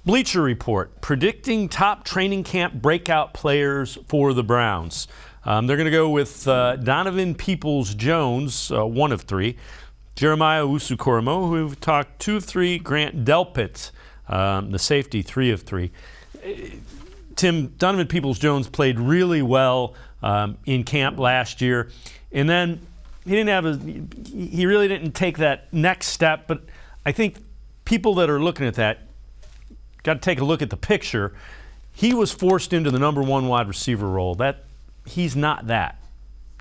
Bleacher Report, predicting top training camp breakout players for the Browns. They're going to go with Donovan Peoples-Jones, 1 of 3. Jeremiah Owusu-Koramoah, who we've talked 2 of 3. Grant Delpit, the safety, 3 of 3. Tim, Donovan Peoples-Jones played really well in camp last year. And then he really didn't take that next step. But I think people that are looking at that got to take a look at the picture. He was forced into the number 1 wide receiver role. He's not that.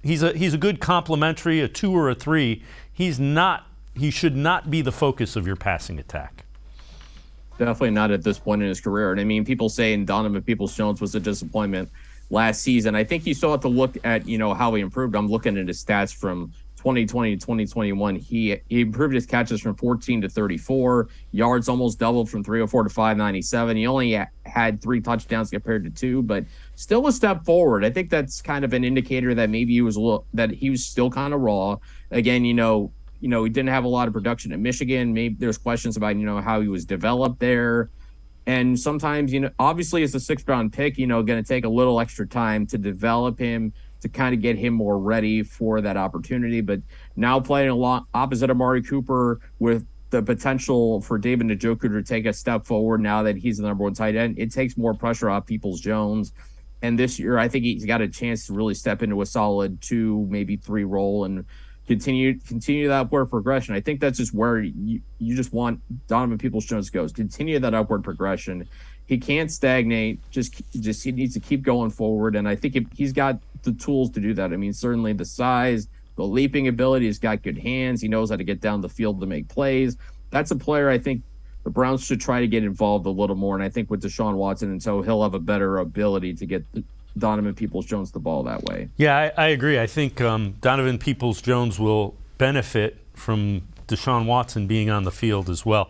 He's a good complementary, a 2 or a 3. He should not be the focus of your passing attack. Definitely not at this point in his career. And I mean, people saying Donovan Peoples-Jones was a disappointment last season. I think you still have to look at, how he improved. I'm looking at his stats from 2020 to 2021. He improved his catches from 14 to 34. Yards almost doubled from 304 to 597. He only had 3 touchdowns compared to 2, but still a step forward. I think that's kind of an indicator that maybe he was still kind of raw. Again, he didn't have a lot of production at Michigan. Maybe there's questions about, how he was developed there. And sometimes, obviously as a 6th round pick, going to take a little extra time to develop him, to kind of get him more ready for that opportunity. But now playing a lot opposite of Amari Cooper with the potential for David Njoku to take a step forward now that he's the number 1 tight end, it takes more pressure off Peoples-Jones. And this year, I think he's got a chance to really step into a solid 2, maybe 3 role and continue that upward progression. I think that's just where you just want Donovan Peoples-Jones goes. Continue that upward progression. He can't stagnate. Just he needs to keep going forward. And I think he's got the tools to do that. I mean, certainly the size, the leaping ability. He's got good hands. He knows how to get down the field to make plays. That's a player I think the Browns should try to get involved a little more. And I think with Deshaun Watson, and so he'll have a better ability to get Donovan Peoples-Jones the ball that way. Yeah, I agree. I think Donovan Peoples-Jones will benefit from Deshaun Watson being on the field as well.